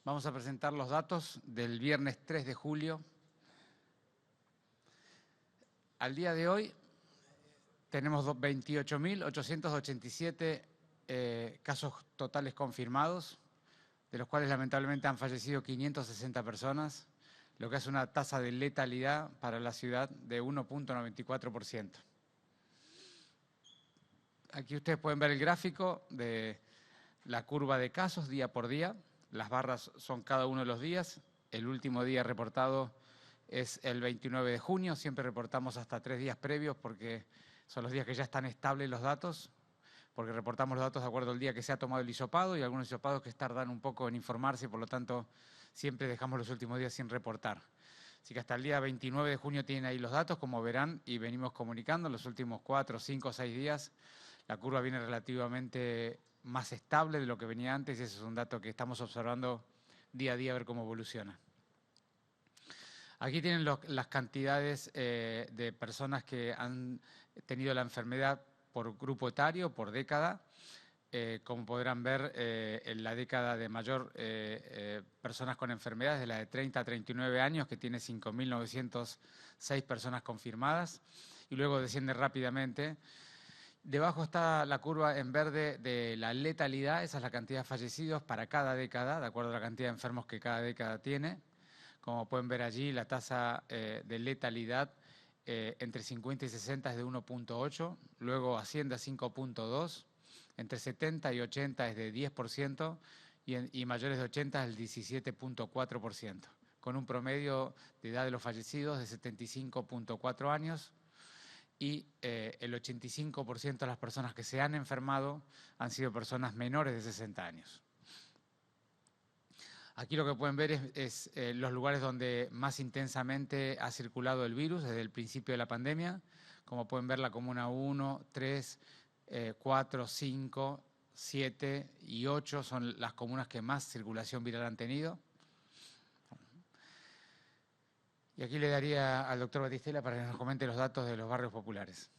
Vamos a presentar los datos del viernes 3 de julio. Al día de hoy tenemos 28.887 casos totales confirmados, de los cuales lamentablemente han fallecido 560 personas, lo que hace una tasa de letalidad para la ciudad de 1.94%. Aquí ustedes pueden ver el gráfico de la curva de casos día por día. Las barras son cada uno de los días. El último día reportado es el 29 de junio. Siempre reportamos hasta 3 días previos porque son los días que ya están estables los datos, porque reportamos los datos de acuerdo al día que se ha tomado el hisopado y algunos hisopados que tardan un poco en informarse y por lo tanto siempre dejamos los últimos días sin reportar. Así que hasta el día 29 de junio tienen ahí los datos, como verán, y venimos comunicando los últimos 4, 5, 6 días. La curva viene relativamente más estable de lo que venía antes y ese es un dato que estamos observando día a día a ver cómo evoluciona. Aquí tienen las cantidades de personas que han tenido la enfermedad por grupo etario, por década. Como podrán ver, en la década de mayor personas con enfermedades, de la de 30 a 39 años, que tiene 5.906 personas confirmadas, y luego desciende rápidamente. Debajo está la curva en verde de la letalidad, esa es la cantidad de fallecidos para cada década, de acuerdo a la cantidad de enfermos que cada década tiene. Como pueden ver allí, la tasa de letalidad entre 50 y 60 es de 1.8, luego asciende a 5.2, entre 70 y 80 es de 10% y mayores de 80 es el 17.4%, con un promedio de edad de los fallecidos de 75.4 años. Y el 85% de las personas que se han enfermado han sido personas menores de 60 años. Aquí lo que pueden ver es los lugares donde más intensamente ha circulado el virus desde el principio de la pandemia. Como pueden ver, la comuna 1, 3, 4, 5, 7 y 8 son las comunas que más circulación viral han tenido. Y aquí le daría al doctor Batistella para que nos comente los datos de los barrios populares.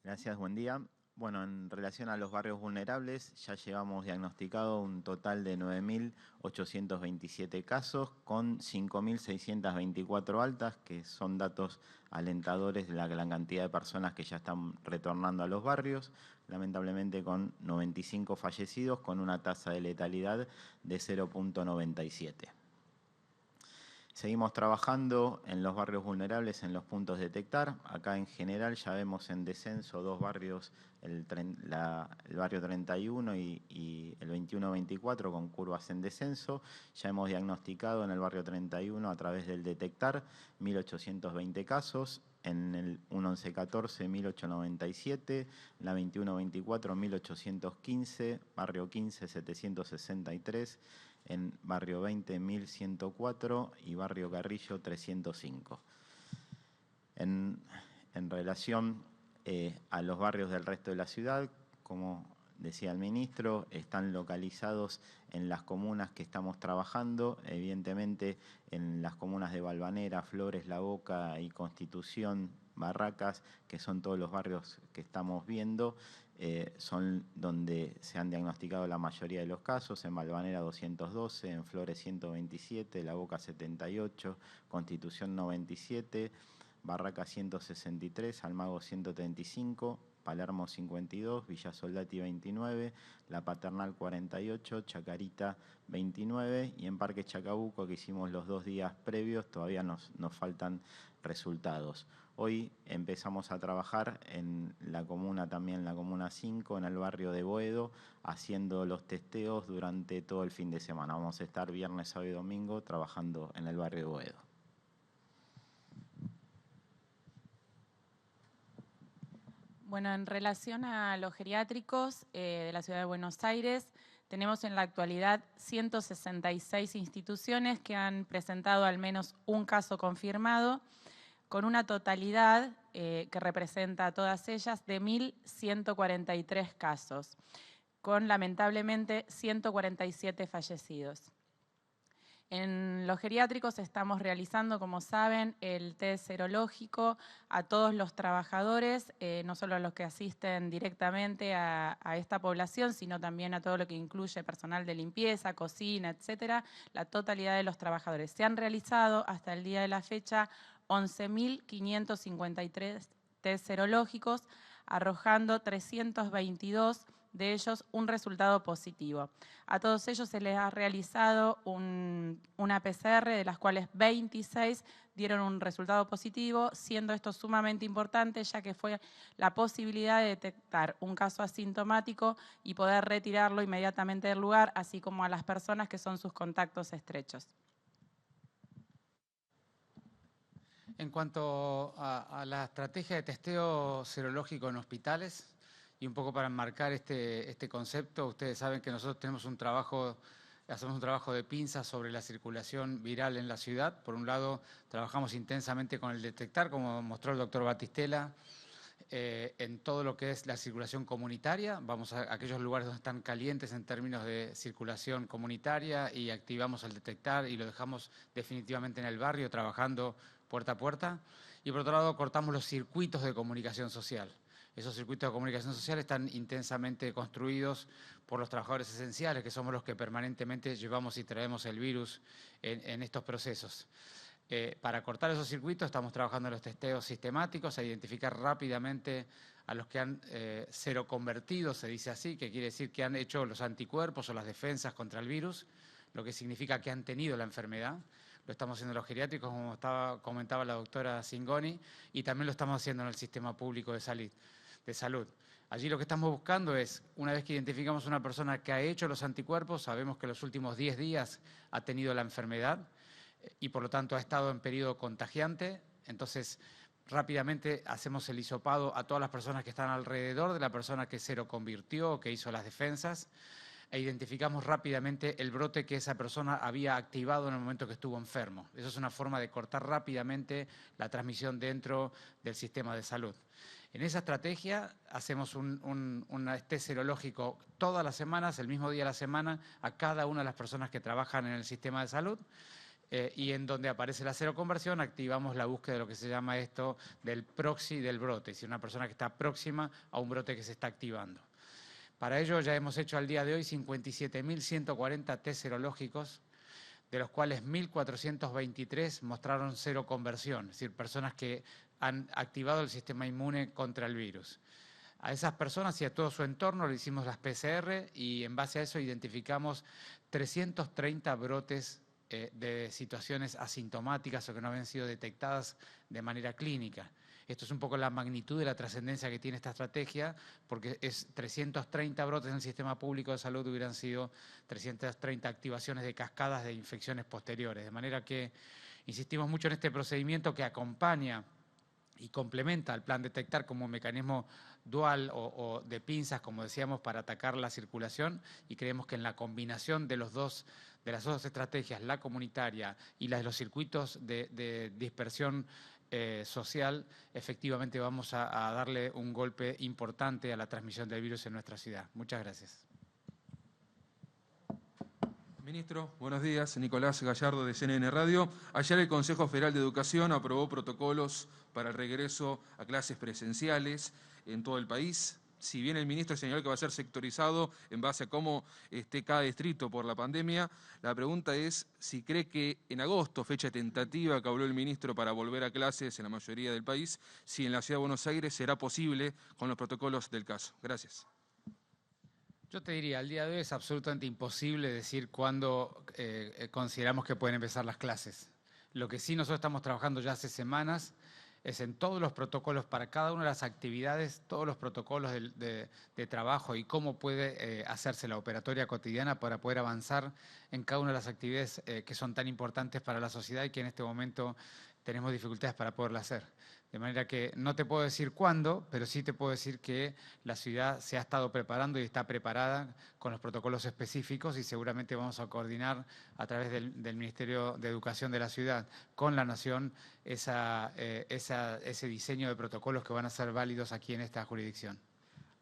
Gracias, buen día. Bueno, en relación a los barrios vulnerables, ya llevamos diagnosticado un total de 9.827 casos con 5.624 altas, que son datos alentadores de la gran cantidad de personas que ya están retornando a los barrios, lamentablemente con 95 fallecidos, con una tasa de letalidad de 0.97. Seguimos trabajando en los barrios vulnerables, en los puntos detectar. Acá en general ya vemos en descenso dos barrios, el barrio 31 y el 21-24 con curvas en descenso. Ya hemos diagnosticado en el barrio 31 a través del detectar 1.820 casos. En el 1114, 1.897, la 21-24, 1.815, barrio 15, 763, en barrio 20, 1.104 y barrio Carrillo, 305. En relación a los barrios del resto de la ciudad, como decía el ministro, están localizados en las comunas que estamos trabajando, evidentemente en las comunas de Valvanera, Flores, La Boca y Constitución, Barracas, que son todos los barrios que estamos viendo, son donde se han diagnosticado la mayoría de los casos. En Valvanera 212, en Flores 127, La Boca 78, Constitución 97, Barracas 163, Almagro 135, Palermo 52, Villa Soldati 29, La Paternal 48, Chacarita 29 y en Parque Chacabuco, que hicimos los 2 días previos, todavía nos faltan resultados. Hoy empezamos a trabajar en la comuna, también la comuna 5, en el barrio de Boedo, haciendo los testeos durante todo el fin de semana. Vamos a estar viernes, sábado y domingo trabajando en el barrio de Boedo. Bueno, en relación a los geriátricos de la Ciudad de Buenos Aires, tenemos en la actualidad 166 instituciones que han presentado al menos un caso confirmado, con una totalidad que representa a todas ellas de 1.143 casos, con lamentablemente 147 fallecidos. En los geriátricos estamos realizando, como saben, el test serológico a todos los trabajadores, no solo a los que asisten directamente a esta población, sino también a todo lo que incluye personal de limpieza, cocina, etcétera, la totalidad de los trabajadores. Se han realizado hasta el día de la fecha 11.553 test serológicos, arrojando 322 de ellos un resultado positivo. A todos ellos se les ha realizado una PCR, de las cuales 26 dieron un resultado positivo, siendo esto sumamente importante, ya que fue la posibilidad de detectar un caso asintomático y poder retirarlo inmediatamente del lugar, así como a las personas que son sus contactos estrechos. En cuanto a la estrategia de testeo serológico en hospitales, y un poco para enmarcar este concepto, ustedes saben que nosotros hacemos un trabajo de pinzas sobre la circulación viral en la ciudad. Por un lado, trabajamos intensamente con el detectar, como mostró el doctor Batistela, en todo lo que es la circulación comunitaria. Vamos a aquellos lugares donde están calientes en términos de circulación comunitaria y activamos el detectar y lo dejamos definitivamente en el barrio trabajando puerta a puerta. Y por otro lado, cortamos los circuitos de comunicación social. Esos circuitos de comunicación social están intensamente construidos por los trabajadores esenciales, que somos los que permanentemente llevamos y traemos el virus en estos procesos. Para cortar esos circuitos estamos trabajando en los testeos sistemáticos, a identificar rápidamente a los que han seroconvertido, se dice así, que quiere decir que han hecho los anticuerpos o las defensas contra el virus, lo que significa que han tenido la enfermedad. Lo estamos haciendo en los geriátricos, como comentaba la doctora Zingoni, y también lo estamos haciendo en el sistema público de salud. Allí lo que estamos buscando es, una vez que identificamos una persona que ha hecho los anticuerpos, sabemos que los últimos 10 días ha tenido la enfermedad y por lo tanto ha estado en periodo contagiante, entonces rápidamente hacemos el hisopado a todas las personas que están alrededor de la persona que seroconvirtió, que hizo las defensas, e identificamos rápidamente el brote que esa persona había activado en el momento que estuvo enfermo. Eso es una forma de cortar rápidamente la transmisión dentro del sistema de salud. En esa estrategia hacemos un test serológico todas las semanas, el mismo día de la semana, a cada una de las personas que trabajan en el sistema de salud. Y en donde aparece la seroconversión activamos la búsqueda de lo que se llama esto del proxy del brote, es decir, una persona que está próxima a un brote que se está activando. Para ello ya hemos hecho al día de hoy 57.140 test serológicos, de los cuales 1.423 mostraron seroconversión, es decir, personas que han activado el sistema inmune contra el virus. A esas personas y a todo su entorno le hicimos las PCR y en base a eso identificamos 330 brotes de situaciones asintomáticas o que no habían sido detectadas de manera clínica. Esto es un poco la magnitud de la trascendencia que tiene esta estrategia, porque es 330 brotes en el sistema público de salud, hubieran sido 330 activaciones de cascadas de infecciones posteriores. De manera que insistimos mucho en este procedimiento que acompaña y complementa al plan detectar como un mecanismo dual o de pinzas, como decíamos, para atacar la circulación, y creemos que en la combinación de las dos estrategias, la comunitaria y la de los circuitos de dispersión social, efectivamente vamos a darle un golpe importante a la transmisión del virus en nuestra ciudad. Muchas gracias. Ministro, buenos días. Nicolás Gallardo de CNN Radio. Ayer el Consejo Federal de Educación aprobó protocolos para el regreso a clases presenciales en todo el país. Si bien el ministro señaló que va a ser sectorizado en base a cómo esté cada distrito por la pandemia, la pregunta es si cree que en agosto, fecha tentativa que habló el ministro para volver a clases en la mayoría del país, si en la Ciudad de Buenos Aires será posible con los protocolos del caso. Gracias. Yo te diría, al día de hoy es absolutamente imposible decir cuándo consideramos que pueden empezar las clases. Lo que sí nosotros estamos trabajando ya hace semanas es en todos los protocolos para cada una de las actividades, todos los protocolos de trabajo y cómo puede hacerse la operatoria cotidiana para poder avanzar en cada una de las actividades que son tan importantes para la sociedad y que en este momento tenemos dificultades para poderla hacer. De manera que no te puedo decir cuándo, pero sí te puedo decir que la ciudad se ha estado preparando y está preparada con los protocolos específicos y seguramente vamos a coordinar a través del Ministerio de Educación de la ciudad con la Nación ese diseño de protocolos que van a ser válidos aquí en esta jurisdicción.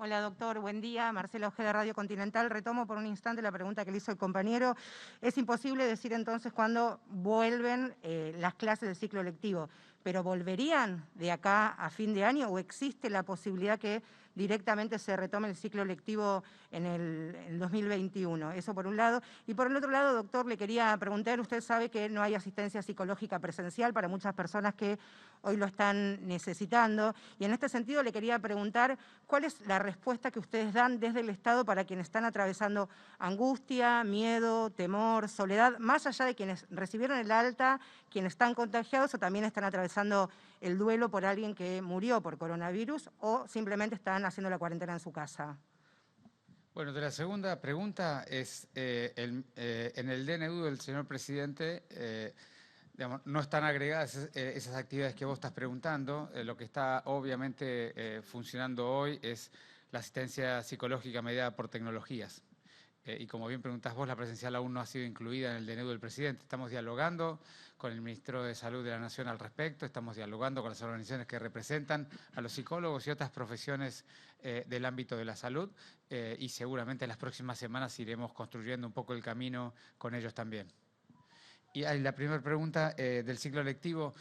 Hola, doctor. Buen día. Marcela Ojeda, Radio Continental. Retomo por un instante la pregunta que le hizo el compañero. Es imposible decir entonces cuándo vuelven las clases del ciclo lectivo, pero ¿volverían de acá a fin de año o existe la posibilidad que directamente se retome el ciclo lectivo en el 2021? Eso por un lado. Y por el otro lado, doctor, le quería preguntar, usted sabe que no hay asistencia psicológica presencial para muchas personas que hoy lo están necesitando. Y en este sentido le quería preguntar cuál es la respuesta que ustedes dan desde el Estado para quienes están atravesando angustia, miedo, temor, soledad, más allá de quienes recibieron el alta, quienes están contagiados o también están atravesando el duelo por alguien que murió por coronavirus o simplemente están haciendo la cuarentena en su casa. Bueno, de la segunda pregunta es, en el DNU del señor presidente, digamos, no están agregadas esas actividades que vos estás preguntando. Lo que está obviamente funcionando hoy es la asistencia psicológica mediada por tecnologías. Y como bien preguntás vos, la presencial aún no ha sido incluida en el DNU del presidente. Estamos dialogando con el Ministro de Salud de la Nación al respecto, estamos dialogando con las organizaciones que representan a los psicólogos y otras profesiones del ámbito de la salud y seguramente en las próximas semanas iremos construyendo un poco el camino con ellos también. Y la primera pregunta del ciclo lectivo,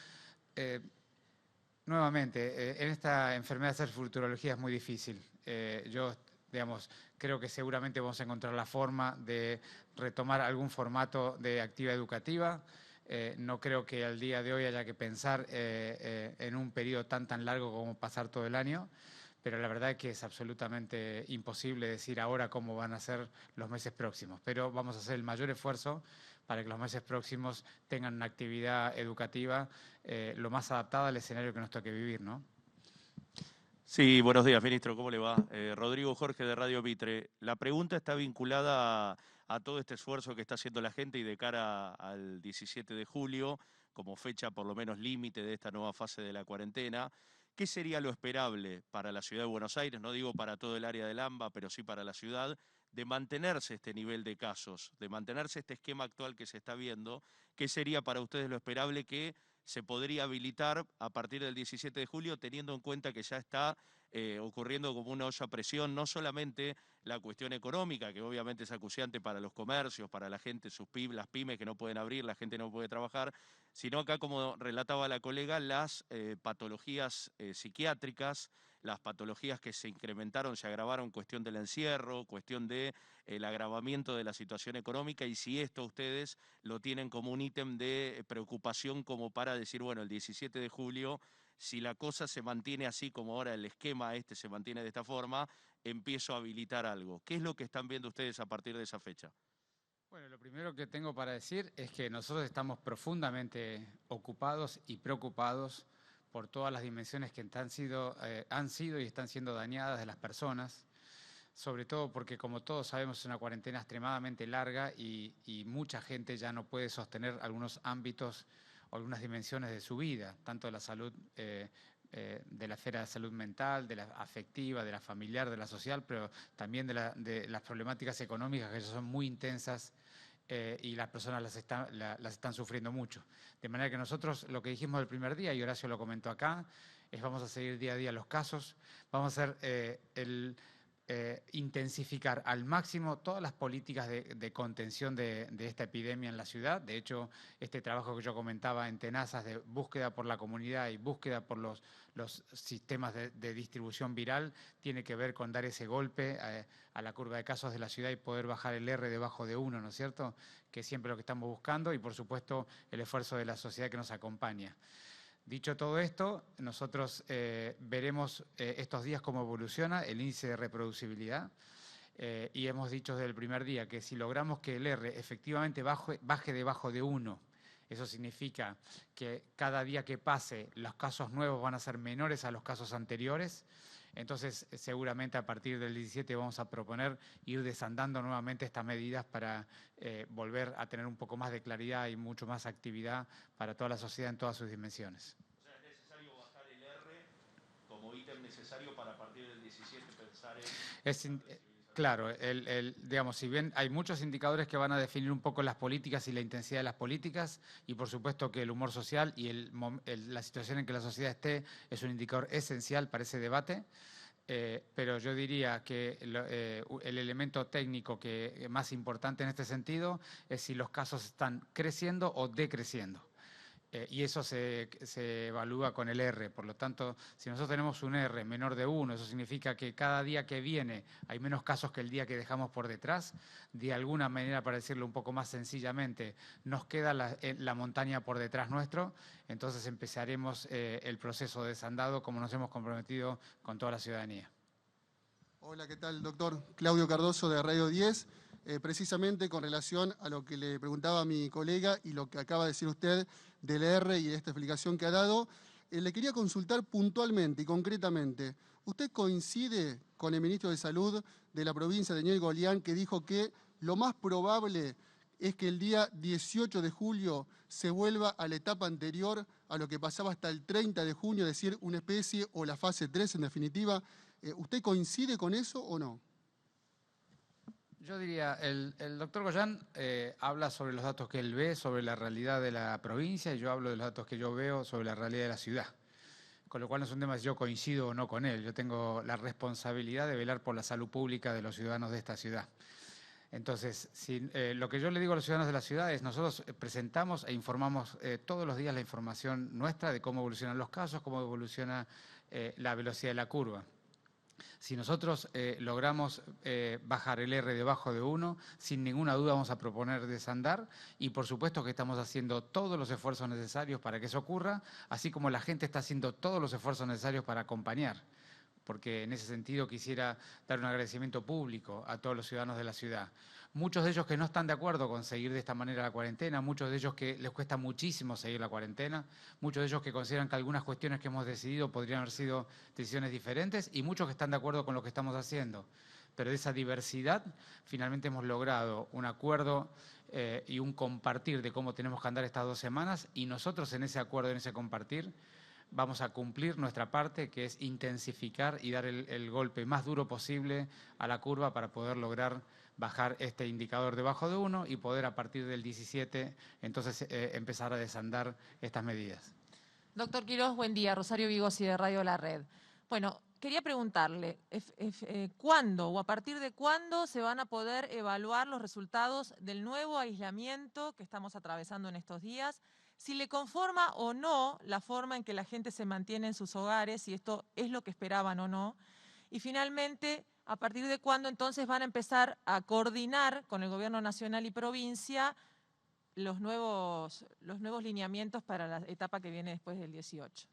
nuevamente, en esta enfermedad hacer futurología es muy difícil. Yo, digamos, creo que seguramente vamos a encontrar la forma de retomar algún formato de actividad educativa. No creo que al día de hoy haya que pensar en un periodo tan largo como pasar todo el año, pero la verdad es que es absolutamente imposible decir ahora cómo van a ser los meses próximos. Pero vamos a hacer el mayor esfuerzo para que los meses próximos tengan una actividad educativa lo más adaptada al escenario que nos toque vivir, ¿no? Sí, buenos días, ministro, ¿cómo le va? Rodrigo Jorge de Radio Mitre. La pregunta está vinculada a todo este esfuerzo que está haciendo la gente y de cara al 17 de julio, como fecha por lo menos límite de esta nueva fase de la cuarentena. ¿Qué sería lo esperable para la ciudad de Buenos Aires, no digo para todo el área del AMBA, pero sí para la ciudad, de mantenerse este nivel de casos, de mantenerse este esquema actual que se está viendo? ¿Qué sería para ustedes lo esperable que se podría habilitar a partir del 17 de julio, teniendo en cuenta que ya está ocurriendo como una olla a presión, no solamente la cuestión económica, que obviamente es acuciante para los comercios, para la gente, las pymes que no pueden abrir, la gente no puede trabajar, sino acá, como relataba la colega, las patologías psiquiátricas, las patologías que se incrementaron, se agravaron, cuestión del encierro, cuestión del agravamiento de la situación económica, y si esto ustedes lo tienen como un ítem de preocupación como para decir, bueno, el 17 de julio, si la cosa se mantiene así como ahora el esquema se mantiene de esta forma, empiezo a habilitar algo. ¿Qué es lo que están viendo ustedes a partir de esa fecha? Bueno, lo primero que tengo para decir es que nosotros estamos profundamente ocupados y preocupados por todas las dimensiones que han sido y están siendo dañadas de las personas, sobre todo porque, como todos sabemos, es una cuarentena extremadamente larga y mucha gente ya no puede sostener algunos ámbitos o algunas dimensiones de su vida, tanto de la salud, de la esfera de salud mental, de la afectiva, de la familiar, de la social, pero también de las problemáticas económicas que son muy intensas y las personas las están sufriendo mucho. De manera que nosotros lo que dijimos el primer día, y Horacio lo comentó acá, es vamos a seguir día a día los casos, vamos a hacer intensificar al máximo todas las políticas de contención de esta epidemia en la ciudad. De hecho, este trabajo que yo comentaba en tenazas de búsqueda por la comunidad y búsqueda por los sistemas de distribución viral tiene que ver con dar ese golpe a la curva de casos de la ciudad y poder bajar el R debajo de 1, ¿no es cierto? Que es siempre lo que estamos buscando, y por supuesto el esfuerzo de la sociedad que nos acompaña. Dicho todo esto, nosotros veremos estos días cómo evoluciona el índice de reproducibilidad y hemos dicho desde el primer día que si logramos que el R efectivamente baje debajo de 1, eso significa que cada día que pase los casos nuevos van a ser menores a los casos anteriores. Entonces, seguramente a partir del 17 vamos a proponer ir desandando nuevamente estas medidas para volver a tener un poco más de claridad y mucho más actividad para toda la sociedad en todas sus dimensiones. O sea, es necesario bajar el R como ítem necesario para a partir del 17 pensar en... Claro, digamos, si bien hay muchos indicadores que van a definir un poco las políticas y la intensidad de las políticas, y por supuesto que el humor social y la situación en que la sociedad esté es un indicador esencial para ese debate, Pero yo diría que el elemento técnico más importante en este sentido es si los casos están creciendo o decreciendo. Y eso se evalúa con el R. Por lo tanto, si nosotros tenemos un R menor de 1, eso significa que cada día que viene hay menos casos que el día que dejamos por detrás. De alguna manera, para decirlo un poco más sencillamente, nos queda la montaña por detrás nuestro. Entonces empezaremos el proceso de desandado como nos hemos comprometido con toda la ciudadanía. Hola, ¿qué tal, doctor? Claudio Cardoso de Radio 10. Precisamente con relación a lo que le preguntaba a mi colega y lo que acaba de decir usted del R y de esta explicación que ha dado, le quería consultar puntualmente y concretamente. ¿Usted coincide con el ministro de Salud de la provincia, Daniel Golián, que dijo que lo más probable es que el día 18 de julio se vuelva a la etapa anterior a lo que pasaba hasta el 30 de junio, es decir, una especie o la fase 3 en definitiva? ¿Usted coincide con eso o no? Yo diría, el doctor Goyán habla sobre los datos que él ve, sobre la realidad de la provincia, y yo hablo de los datos que yo veo sobre la realidad de la ciudad. Con lo cual no es un tema si yo coincido o no con él. Yo tengo la responsabilidad de velar por la salud pública de los ciudadanos de esta ciudad. Entonces, lo que yo le digo a los ciudadanos de la ciudad es nosotros presentamos e informamos todos los días la información nuestra de cómo evolucionan los casos, cómo evoluciona la velocidad de la curva. Si nosotros logramos bajar el R debajo de 1, sin ninguna duda vamos a proponer desandar y por supuesto que estamos haciendo todos los esfuerzos necesarios para que eso ocurra, así como la gente está haciendo todos los esfuerzos necesarios para acompañar. Porque en ese sentido quisiera dar un agradecimiento público a todos los ciudadanos de la ciudad. Muchos de ellos que no están de acuerdo con seguir de esta manera la cuarentena, muchos de ellos que les cuesta muchísimo seguir la cuarentena, muchos de ellos que consideran que algunas cuestiones que hemos decidido podrían haber sido decisiones diferentes y muchos que están de acuerdo con lo que estamos haciendo. Pero de esa diversidad finalmente hemos logrado un acuerdo y un compartir de cómo tenemos que andar estas 2 semanas y nosotros en ese acuerdo, en ese compartir, vamos a cumplir nuestra parte, que es intensificar y dar el golpe más duro posible a la curva para poder lograr bajar este indicador debajo de 1 y poder a partir del 17 entonces empezar a desandar estas medidas. Doctor Quiroz, buen día. Rosario Vigosi de Radio La Red. Bueno, quería preguntarle, ¿cuándo o a partir de cuándo se van a poder evaluar los resultados del nuevo aislamiento que estamos atravesando en estos días? Si le conforma o no la forma en que la gente se mantiene en sus hogares, si esto es lo que esperaban o no. Y finalmente, ¿a partir de cuándo entonces van a empezar a coordinar con el Gobierno Nacional y Provincia los nuevos lineamientos para la etapa que viene después del 18?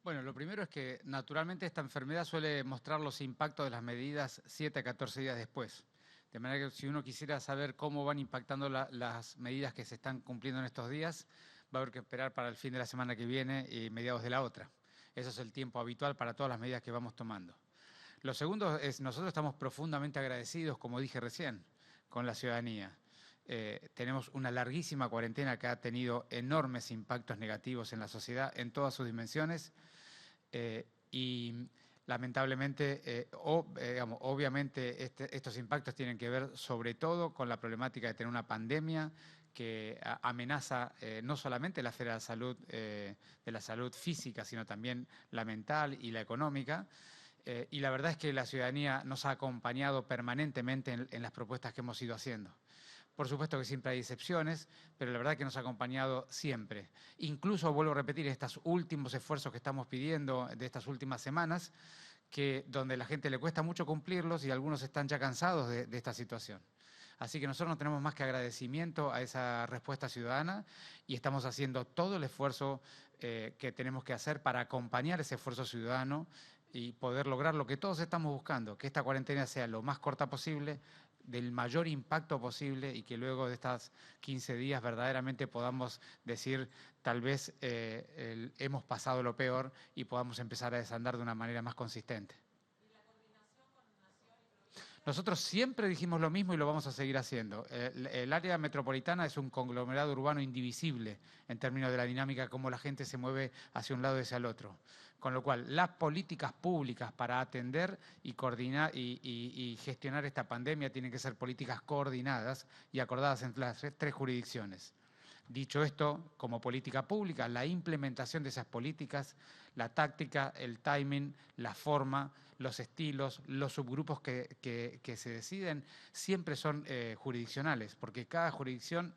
Bueno, lo primero es que naturalmente esta enfermedad suele mostrar los impactos de las medidas 7 a 14 días después. De manera que si uno quisiera saber cómo van impactando las medidas que se están cumpliendo en estos días, va a haber que esperar para el fin de la semana que viene y mediados de la otra. Eso es el tiempo habitual para todas las medidas que vamos tomando. Lo segundo es, nosotros estamos profundamente agradecidos, como dije recién, con la ciudadanía. Tenemos una larguísima cuarentena que ha tenido enormes impactos negativos en la sociedad en todas sus dimensiones y lamentablemente, obviamente estos impactos tienen que ver sobre todo con la problemática de tener una pandemia que amenaza no solamente la esfera de la salud física, sino también la mental y la económica. Y la verdad es que la ciudadanía nos ha acompañado permanentemente en las propuestas que hemos ido haciendo. Por supuesto que siempre hay excepciones, pero la verdad es que nos ha acompañado siempre. Incluso, vuelvo a repetir, estos últimos esfuerzos que estamos pidiendo de estas últimas semanas, donde a la gente le cuesta mucho cumplirlos y algunos están ya cansados de esta situación. Así que nosotros no tenemos más que agradecimiento a esa respuesta ciudadana y estamos haciendo todo el esfuerzo que tenemos que hacer para acompañar ese esfuerzo ciudadano y poder lograr lo que todos estamos buscando, que esta cuarentena sea lo más corta posible, del mayor impacto posible y que luego de estas 15 días verdaderamente podamos decir tal vez hemos pasado lo peor y podamos empezar a desandar de una manera más consistente. Nosotros siempre dijimos lo mismo y lo vamos a seguir haciendo. El área metropolitana es un conglomerado urbano indivisible en términos de la dinámica, cómo la gente se mueve hacia un lado y hacia el otro. Con lo cual, las políticas públicas para atender y coordinar y gestionar esta pandemia tienen que ser políticas coordinadas y acordadas entre las 3 jurisdicciones. Dicho esto, como política pública, la implementación de esas políticas, la táctica, el timing, la forma, los estilos, los subgrupos que se deciden, siempre son jurisdiccionales, porque cada jurisdicción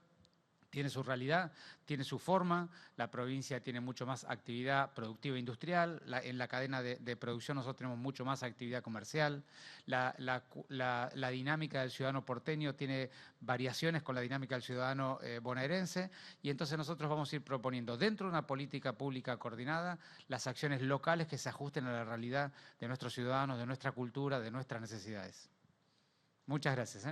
tiene su realidad, tiene su forma, la provincia tiene mucho más actividad productiva e industrial, en la cadena de producción nosotros tenemos mucho más actividad comercial, la dinámica del ciudadano porteño tiene variaciones con la dinámica del ciudadano bonaerense, y entonces nosotros vamos a ir proponiendo dentro de una política pública coordinada las acciones locales que se ajusten a la realidad de nuestros ciudadanos, de nuestra cultura, de nuestras necesidades. Muchas gracias.